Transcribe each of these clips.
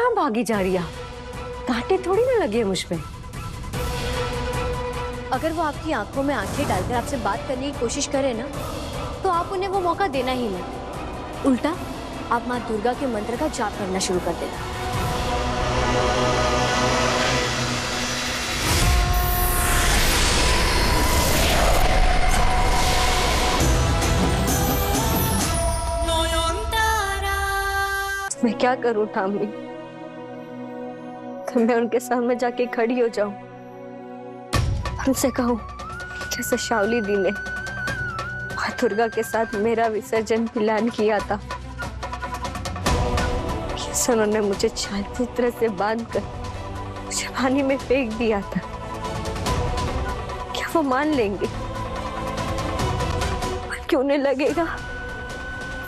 कहाँ भागी जा रही है? कांटे थोड़ी ना लगे मुझ पे। अगर वो आपकी आंखों में आंखें डालकर आपसे बात करने की कोशिश करे ना, तो आप उन्हें वो मौका देना ही नहीं। उल्टा आप माँ दुर्गा के मंत्र का जाप करना शुरू कर देना। मैं क्या करूं ठाम्मी? तो मैं उनके सामने जाके खड़ी हो जाऊं, उनसे कहूं जैसे शावली दी ने माँ दुर्गा के साथ मेरा विसर्जन प्लान किया था, जैसे उन्होंने मुझे छात्र से बांधकर मुझे पानी में फेंक दिया था। क्या वो मान लेंगे? क्यों नहीं लगेगा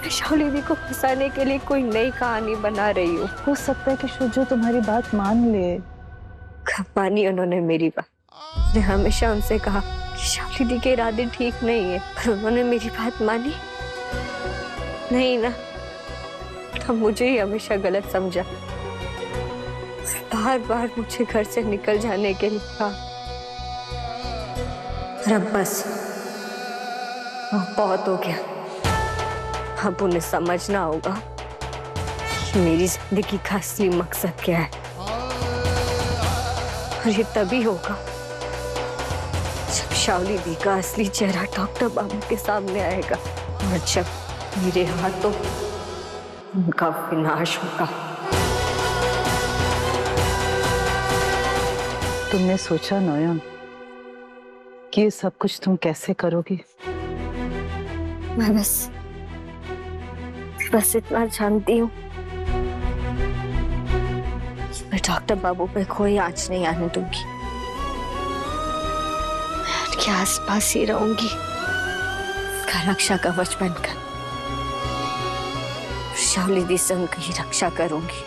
शावली दी को फंसाने के लिए कोई नई कहानी बना रही हूँ? हो सकता है कि शुजो तुम्हारी बात मान ले। कब मानी उन्होंने मेरी बात? मैं हमेशा उनसे कहा कि शावली दी के इरादे ठीक नहीं है, पर उन्होंने मेरी बात मानी नहीं ना। तो मुझे ही हमेशा गलत समझा, बार बार मुझे घर से निकल जाने के लिए कहा। अब बस बहुत हो गया। अब उन्हें समझना होगा कि मेरी जिंदगी का असली मकसद क्या है, और ये तभी होगा जब शावली दी का असली चेहरा डॉक्टर बाबू के सामने आएगा, और जब मेरे हाथों उनका विनाश होगा। तुमने सोचा नयन कि ये सब कुछ तुम कैसे करोगी? मैं बस इतना जानती हूँ, मैं डॉक्टर बाबू पे कोई आंच नहीं आने दूंगी। मैं उनके आसपास ही रहूंगी, उसका रक्षा कवच बनकर। शावली दी से उनकी रक्षा करूंगी।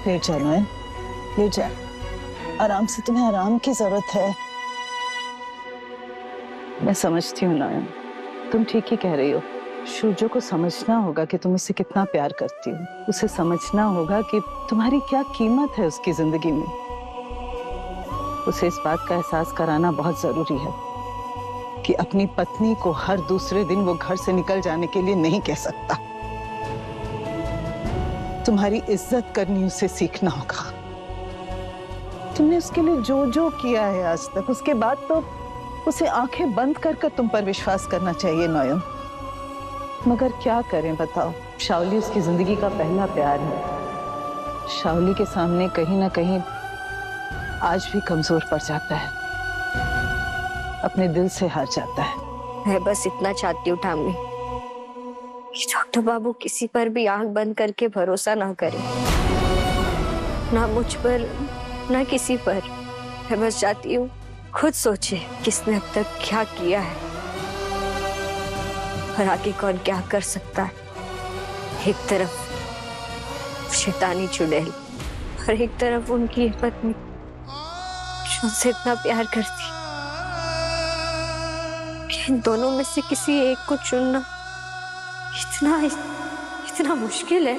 ले जा नयन, ले जा। आराम से, तुम्हें आराम की जरूरत है। मैं समझती हूँ नयन, तुम ठीक ही कह रही हो। शुजो को समझना होगा कि तुम उससे कितना प्यार करती हो। उसे समझना होगा कि तुम्हारी क्या कीमत है उसकी जिंदगी में। उसे इस बात का एहसास कराना बहुत जरूरी है कि अपनी पत्नी को हर दूसरे दिन वो घर से निकल जाने के लिए नहीं कह सकता। तुम्हारी इज्जत करनी उसे सीखना होगा। तुमने उसके लिए जो जो किया है आज तक, उसके बाद तो उसे आंखें बंद कर कर तुम पर विश्वास करना चाहिए नयन। मगर क्या करें बताओ, शावली उसकी जिंदगी का पहला प्यार है। शावली के सामने कहीं ना कहीं आज भी कमजोर पड़ जाता है, अपने दिल से हार जाता है। मैं बस इतना चाहती हूँ ठाम्मी कि डॉक्टर बाबू किसी पर भी आंख बंद करके भरोसा ना करे, ना मुझ पर ना किसी पर। मैं बस चाहती हूँ खुद सोचे किसने अब तक क्या किया है और आगे कौन क्या कर सकता है। एक तरफ शैतानी चुड़ैल और एक तरफ उनकी पत्नी जो उनसे इतना प्यार करती। इन दोनों में से किसी एक को चुनना इतना मुश्किल है।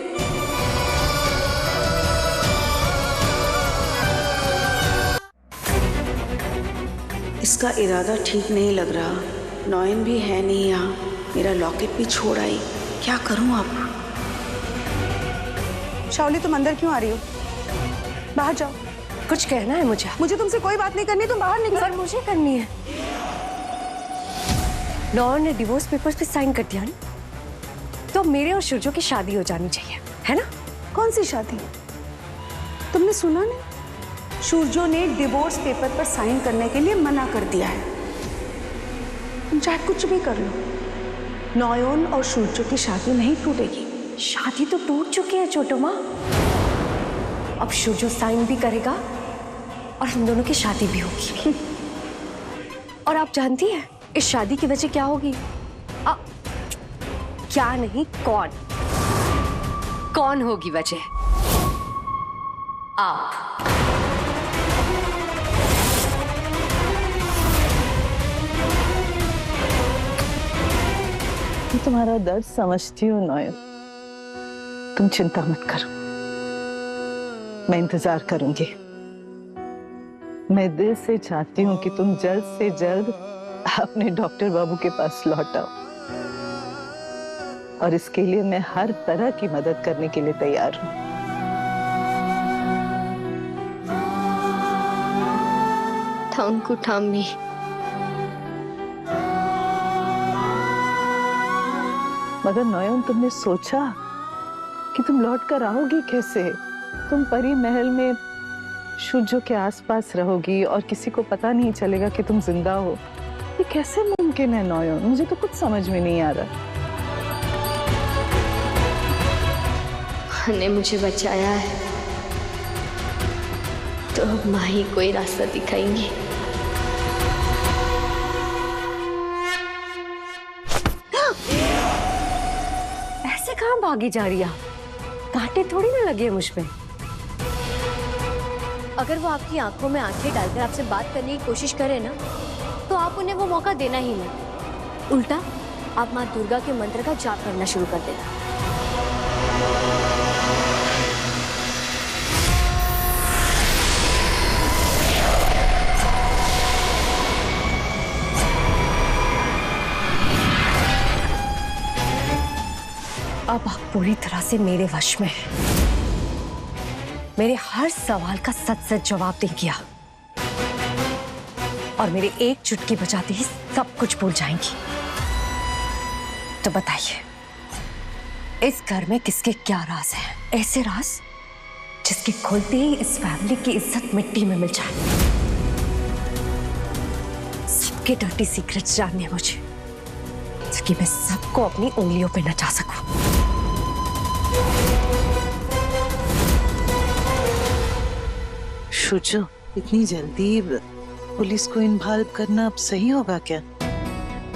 इसका इरादा ठीक नहीं लग रहा। नयन भी है नहीं यहाँ, मेरा लॉकेट भी छोड़ आई। क्या करूँ अब? शावली, तुम अंदर क्यों आ रही हो? बाहर जाओ। कुछ कहना है मुझे? मुझे तुमसे कोई बात नहीं करनी, तुम बाहर निकलो। पर मुझे करनी है। लॉ ने डिवोर्स पेपर्स पे साइन कर दिया ना, तो मेरे और शुजो की शादी हो जानी चाहिए, है ना? कौन सी शादी? तुमने सुना नहीं? शुजो ने डिवोर्स पेपर पर साइन करने के लिए मना कर दिया है। तुम चाहे कुछ भी कर लो, नयन और शुजो की शादी नहीं टूटेगी। शादी तो टूट चुकी है छोटो माँ। अब शुजो साइन भी करेगा और हम दोनों की शादी भी होगी। और आप जानती हैं इस शादी की वजह क्या होगी? क्या नहीं, कौन होगी वजह? आप। मैं तुम्हारा दर्द समझती हूँ नयन। तुम चिंता मत करो, मैं इंतजार करूंगी। मैं दिल से चाहती हूँ कि तुम जल्द से जल्द अपने डॉक्टर बाबू के पास लौट आओ, और इसके लिए मैं हर तरह की मदद करने के लिए तैयार हूँ। थैंक यू ठाम्मी। मगर नयन, तुमने सोचा कि तुम लौट कर आओगी कैसे? तुम परी महल में सूर्य के आसपास रहोगी और किसी को पता नहीं चलेगा कि तुम जिंदा हो। ये कैसे मुमकिन है नयन? मुझे तो कुछ समझ में नहीं आ रहा। माँ ने मुझे बचाया है, तो अब माँ ही कोई रास्ता दिखाएंगी। ऐसे कहाँ भागी जा रही है? कांटे थोड़ी ना लगे मुझ पे। अगर वो आपकी आंखों में आंखें डालकर आपसे बात करने की कोशिश करे ना, तो आप उन्हें वो मौका देना ही ना। उल्टा आप माँ दुर्गा के मंत्र का जाप करना शुरू कर देना। अब आप पूरी तरह से मेरे वश में हैं। मेरे हर सवाल का सच सच जवाब देंगी आप, और मेरे एक चुटकी बजाते ही सब कुछ भूल जाएंगी। तो बताइए, इस घर में किसके क्या राज हैं? ऐसे राज जिसके खुलते ही इस फैमिली की इज्जत मिट्टी में मिल जाए। सबके डर्टी सीक्रेट्स जानने हैं मुझे, ताकि मैं सबको अपनी उंगलियों पे नचा सकूं। शुचो, इतनी जल्दी पुलिस को इन्वॉल्व करना अब सही होगा क्या?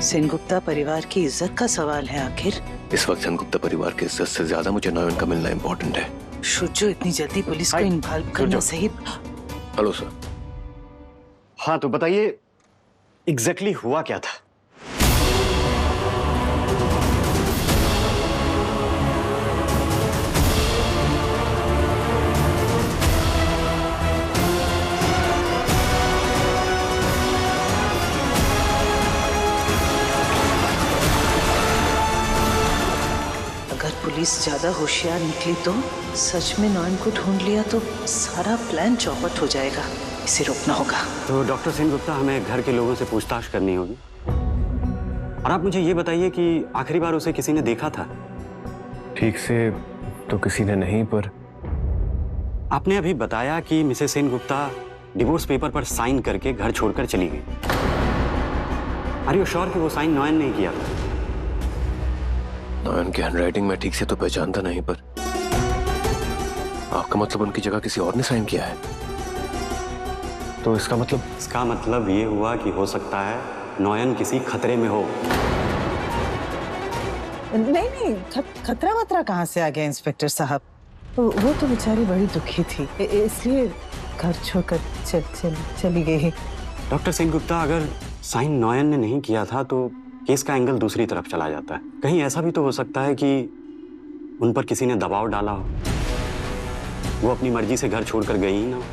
सेनगुप्ता परिवार की इज्जत का सवाल है आखिर। इस वक्त सेनगुप्ता परिवार की इज्जत से ज्यादा मुझे नयन का मिलना इम्पोर्टेंट है। शुचो, इतनी जल्दी पुलिस को इन्वॉल्व करना सही? Hello sir. हाँ, तो बताइए एग्जैक्टली हुआ क्या था? पुलिस ज्यादा होशियार निकली तो सच में नयन को ढूंढ लिया तो सारा प्लान चौपट हो जाएगा। इसे रोकना होगा। तो डॉक्टर सेनगुप्ता, हमें घर के लोगों से पूछताछ करनी होगी। और आप मुझे ये बताइए कि आखिरी बार उसे किसी ने देखा था? ठीक से तो किसी ने नहीं, पर आपने अभी बताया कि मिसेस सेनगुप्ता डिवोर्स पेपर पर साइन करके घर छोड़कर चली गई। आर यू श्योर कि वो साइन नयन ने किया था? नयन की हैंडराइटिंग में ठीक से तो पहचानता नहीं, पर आपका मतलब उनकी जगह किसी और ने साइन किया है? तो इसका मतलब ये हुआ कि हो सकता है नयन किसी खतरे में हो। नहीं, खतरा वतरा कहाँ से आ गया इंस्पेक्टर साहब? वो तो बेचारी बड़ी दुखी थी, इसलिए घर छोड़कर चली गई। डॉक्टर सेनगुप्ता, अगर साइन नयन ने नहीं किया था तो केस का एंगल दूसरी तरफ चला जाता है। कहीं ऐसा भी तो हो सकता है कि उन पर किसी ने दबाव डाला हो, वो अपनी मर्जी से घर छोड़कर गई ही ना हो।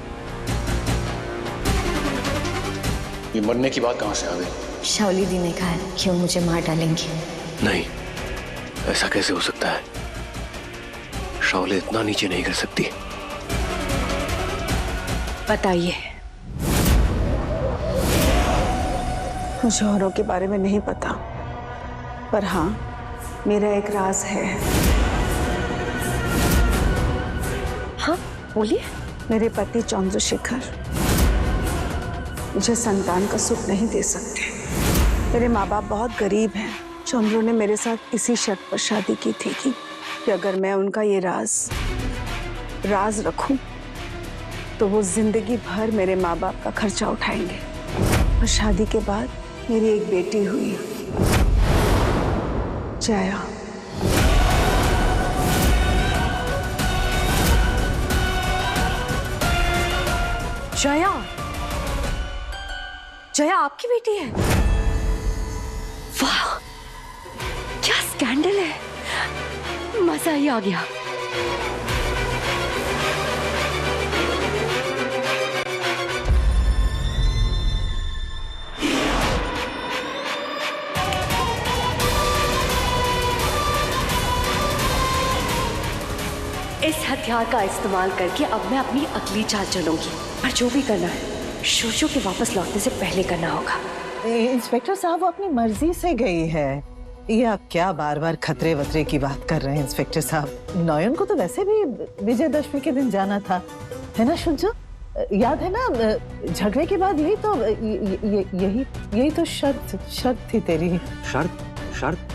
ये मरने की बात कहाँ से आ गई? शाओली दी ने कहा है कि वो मुझे मार डालेंगी। नहीं, ऐसा कैसे हो सकता है? शाओली इतना नीचे नहीं कर सकती। बताइए। मुझे औरों के बारे में नहीं पता, पर हाँ, मेरा एक राज है। हाँ, बोलिए। मेरे पति चंद्रशेखर मुझे संतान का सुख नहीं दे सकते। मेरे माँ बाप बहुत गरीब हैं। चंद्रो ने मेरे साथ इसी शर्त पर शादी की थी कि अगर मैं उनका ये राज रखूं तो वो जिंदगी भर मेरे माँ बाप का खर्चा उठाएंगे। और शादी के बाद मेरी एक बेटी हुई, जया। जया आपकी बेटी है? वाह, क्या स्कैंडल है। मजा ही आ गया। इस हथियार का इस्तेमाल करके अब मैं अपनी अगली चाल चलूंगी, और जो भी करना है शोशो के वापस लौटने से पहले करना होगा। इंस्पेक्टर साहब वो अपनी मर्जी से गई है। ये आप क्या बार बार खतरे वतरे की बात कर रहे हैं इंस्पेक्टर साहब? नयन को तो वैसे भी विजयदशमी के दिन जाना था, है ना शुजो? याद है ना झगड़े के बाद यही तो यही तो शर्त थी तेरी। शर्त?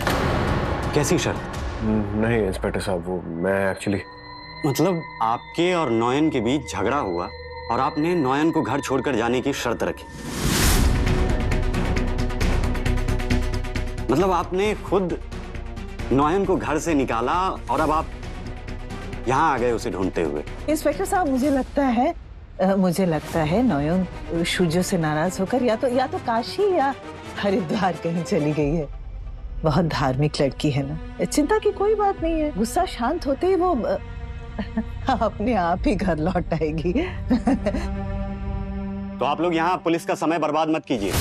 कैसी शर्त? नहीं इंस्पेक्टर साहब, वो मैं एक्चुअली मतलब आपके और नॉयन के बीच झगड़ा हुआ और आपने नॉयन को घर छोड़कर जाने की शर्त रखी। मतलब आपने खुद नॉयन को घर से निकाला और अब आप यहाँ आ गए उसे ढूंढते हुए। इंस्पेक्टर साहब मुझे लगता है नयन शुजो से नाराज होकर या तो काशी या हरिद्वार कहीं चली गई है। बहुत धार्मिक लड़की है ना, चिंता की कोई बात नहीं है। गुस्सा शांत होते ही वो अपने आप ही घर लौट आएगी। तो आप लोग यहाँ पुलिस का समय बर्बाद मत कीजिए।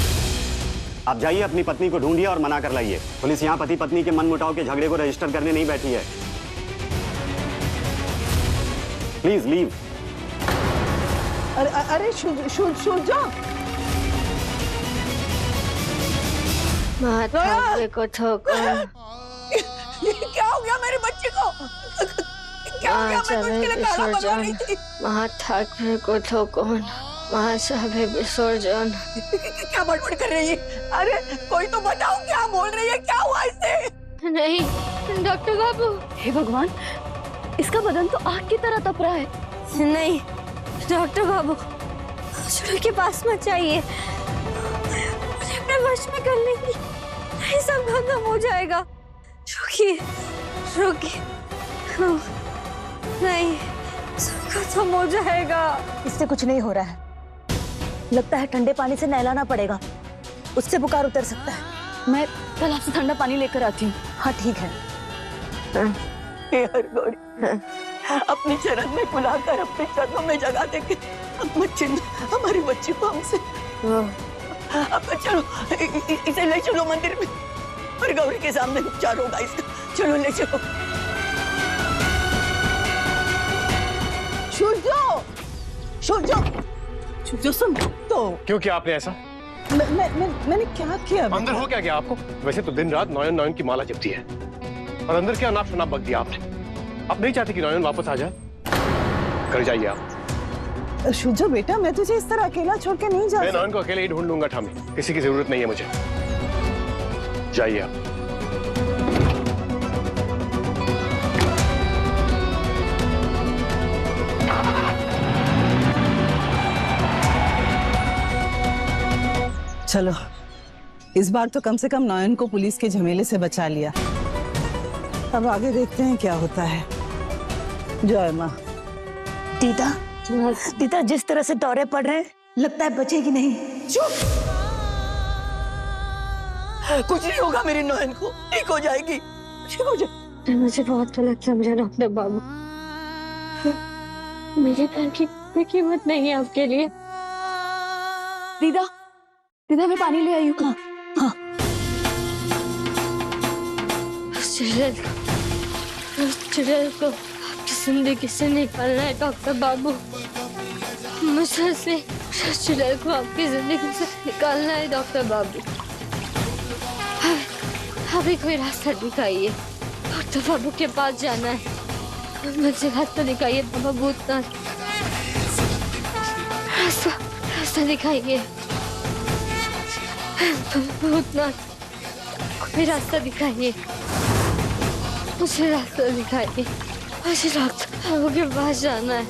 आप जाइए अपनी पत्नी को ढूंढिए और मना कर लाइए। पुलिस यहाँ पति पत्नी के मनमुटाव के झगड़े को रजिस्टर करने नहीं बैठी है। Please leave. अरे शुजो माथा को ठोको। क्या हो गया मेरे बच्चे को? क्या हो गया? मैं तो उसके लिए गाना बजा रही थी। माथा को ठोको। महासाभे विसर्जन। क्या बड़बड़ कर रही है? अरे कोई तो बताओ क्या बोल रही है? क्या हुआ इससे? नहीं डॉक्टर बाबू। हे भगवान, इसका बदन तो आग की तरह तप रहा है। नहीं डॉक्टर बाबू, सुनो के पास मत जाइए, मुझे अपने वश में कर लेंगी। नहीं सब खत्म हो जाएगा। रुकिए नहीं, सब खत्म हो जाएगा। इससे कुछ नहीं हो रहा है, लगता है ठंडे पानी से नहलाना पड़ेगा, उससे बुखार उतर सकता है। मैं कल आपसे ठंडा पानी लेकर आती हूँ। हाँ ठीक है। हे हरगौरी, अपने चरण में बुलाकर अपने चरणों में जगा देके हमारी बच्ची को हमसे। अब चलो इसे ले चलो मंदिर में, और गौरी के सामने उपचार होगा इसका। चलो ले चलो। शुजो सुन तो। क्यों किया आपने ऐसा? मैंने क्या किया? अंदर हो क्या आपको? वैसे तो दिन रात नॉयन की माला जपती है, और अंदर क्या नाप शनाप बक दिया आपने। आप नहीं चाहते कि नॉयन वापस आ जाए? कर जाइए आप। शुजो बेटा, मैं तुझे इस तरह अकेला छोड़ के नहीं जा। मैं नॉयन को अकेले ही ढूंढ लूंगा ठामी, किसी की जरूरत नहीं है मुझे। जाइए आप। चलो इस बार तो कम से कम नयन को पुलिस के झमेले से बचा लिया। अब आगे देखते हैं क्या होता है। जय माँ। दीदा जिस तरह से दौरे पड़ रहे हैं, लगता है बचेगी नहीं। चुप, कुछ नहीं होगा मेरी नयन को, ठीक हो जाएगी, ठीक हो जाएगी। मुझे बहुत गलत समझा डॉक्टर बाबू। मेरे पैर की कोई कीमत नहीं है आपके लिए। दीदा मैं पानी ले आई हूँ। हाँ। चिड़ैल को आपकी जिंदगी से निकालना है डॉक्टर बाबू। मुझसे चिड़ैल को आपकी जिंदगी से निकालना है डॉक्टर बाबू। अभी कोई रास्ता दिखाइए, डॉक्टर बाबू के पास जाना है। मुझे रास्ता दिखाइए बाबा भूतनाथ, रास्ता दिखाइए भूतनाथ, कोई रास्ता दिखाइए, मुझे रास्ता दिखाइए। मुझे डॉक्टर बाबू के पास जाना है।